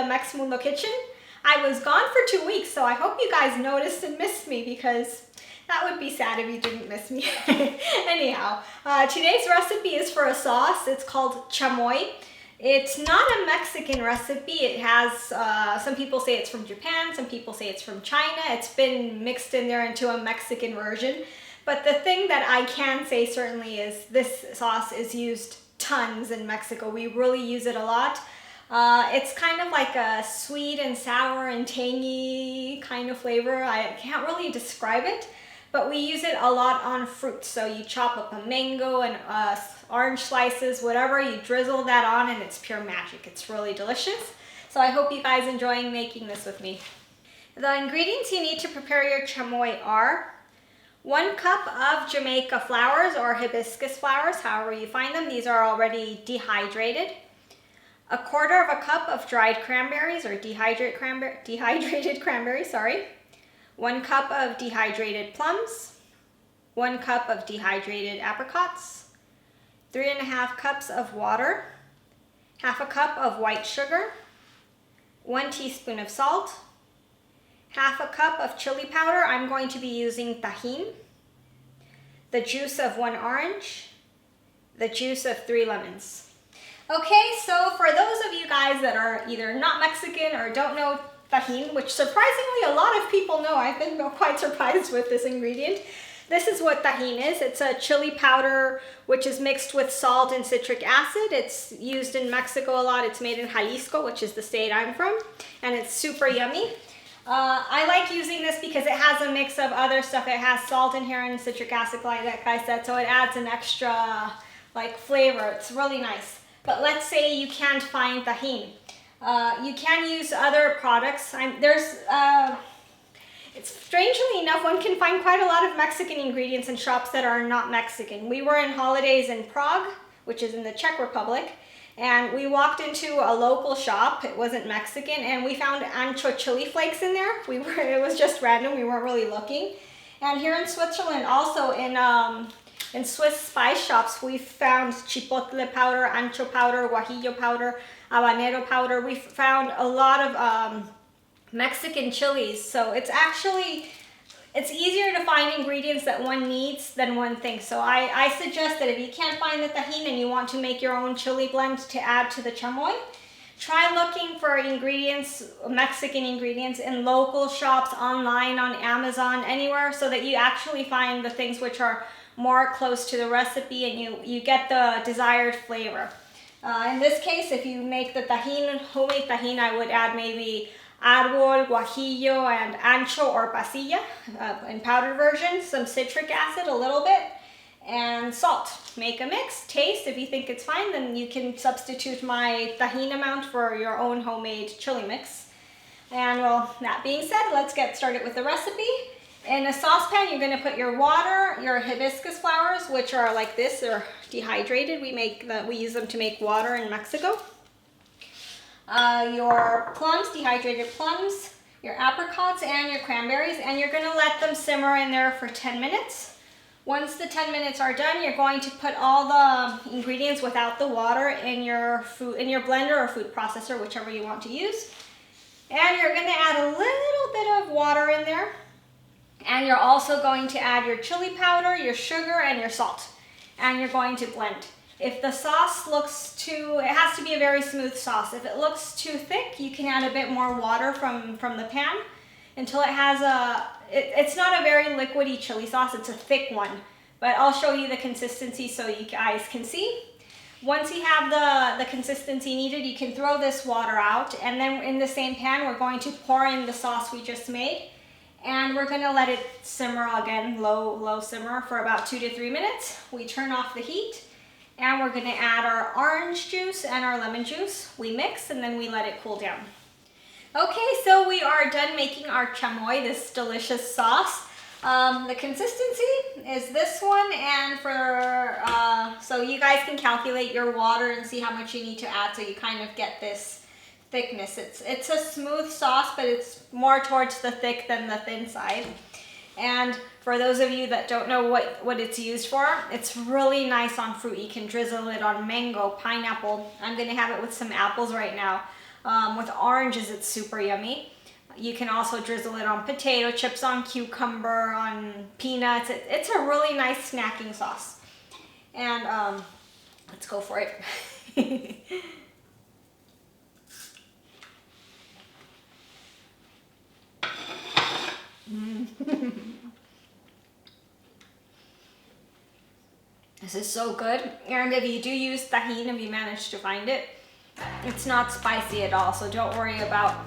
Mex Mundo kitchen. I was gone for 2 weeks, so I hope you guys noticed and missed me because that would be sad if you didn't miss me. Anyhow, today's recipe is for a sauce. It's called chamoy. It's not a Mexican recipe. It has, some people say it's from Japan, some people say it's from China. It's been mixed in there into a Mexican version. But the thing that I can say certainly is this sauce is used tons in Mexico. We really use it a lot. It's kind of like a sweet and sour and tangy kind of flavor. I can't really describe it, but we use it a lot on fruit. So you chop up a mango and orange slices, whatever, you drizzle that on and it's pure magic. It's really delicious. So I hope you guys enjoying making this with me. The ingredients you need to prepare your chamoy are 1 cup of Jamaica flowers or hibiscus flowers, however you find them. These are already dehydrated. 1/4 cup of dried cranberries or dehydrated cranberries, 1 cup of dehydrated plums, 1 cup of dehydrated apricots, 3½ cups of water, 1/2 cup of white sugar, 1 teaspoon of salt, 1/2 cup of chili powder. I'm going to be using tajin, the juice of 1 orange, the juice of 3 lemons. Okay, so for those of you guys that are either not Mexican or don't know tajin, which surprisingly a lot of people know, I've been quite surprised with this ingredient. This is what tajin is. It's a chili powder which is mixed with salt and citric acid. It's used in Mexico a lot. It's made in Jalisco, which is the state I'm from, and it's super yummy. I like using this because it has a mix of other stuff. It has salt in here and citric acid, like I said, so it adds an extra flavor. It's really nice. But let's say you can't find tajin. You can use other products. It's strangely enough, one can find quite a lot of Mexican ingredients in shops that are not Mexican. We were in holidays in Prague, which is in the Czech Republic, and we walked into a local shop. It wasn't Mexican, and we found ancho chili flakes in there. It was just random. We weren't really looking. And here in Switzerland, also in Swiss spice shops, we found chipotle powder, ancho powder, guajillo powder, habanero powder. We found a lot of Mexican chilies. So it's easier to find ingredients that one needs than one thinks. So I suggest that if you can't find the tajin and you want to make your own chili blend to add to the chamoy, try looking for ingredients, Mexican ingredients, in local shops, online, on Amazon, anywhere, so that you actually find the things which are more close to the recipe and you get the desired flavor. In this case, if you make the tajin, homemade tajin, I would add maybe árbol, guajillo, and ancho or pasilla in powdered version, some citric acid, a little bit, and salt. Make a mix, taste. If you think it's fine, then you can substitute my tajin amount for your own homemade chili mix. And well, that being said, let's get started with the recipe. In a saucepan, you're going to put your water, your hibiscus flowers, which are like this, they're dehydrated. We use them to make water in Mexico. Your plums, dehydrated plums, your apricots, and your cranberries, and you're going to let them simmer in there for 10 minutes. Once the 10 minutes are done, you're going to put all the ingredients without the water in your blender or food processor, whichever you want to use. And you're going to add a little bit of water in there. And you're also going to add your chili powder, your sugar, and your salt. And you're going to blend. If the sauce looks it has to be a very smooth sauce. If it looks too thick, you can add a bit more water from the pan until it has it's not a very liquidy chili sauce, it's a thick one. But I'll show you the consistency so you guys can see. Once you have the consistency needed, you can throw this water out. And then in the same pan, we're going to pour in the sauce we just made. And we're going to let it simmer again, low simmer for about 2 to 3 minutes. We turn off the heat and we're going to add our orange juice and our lemon juice. We mix and then we let it cool down. Okay, so we are done making our chamoy, this delicious sauce. The consistency is this one, and so you guys can calculate your water and see how much you need to add so you kind of get this thickness. It's a smooth sauce, but it's more towards the thick than the thin side. And for those of you that don't know what it's used for, it's really nice on fruit. You can drizzle it on mango, pineapple. I'm gonna have it with some apples right now. With oranges, it's super yummy. You can also drizzle it on potato chips, on cucumber, on peanuts. It's a really nice snacking sauce. And let's go for it. This is so good. And if you do use tajin, if you manage to find it, it's not spicy at all, so don't worry about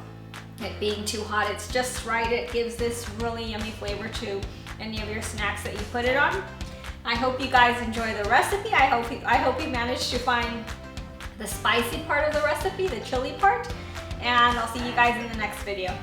it being too hot. It's just right. It gives this really yummy flavor to any of your snacks that you put it on. I hope you guys enjoy the recipe. I hope you managed to find the spicy part of the recipe, the chili part, and I'll see you guys in the next video.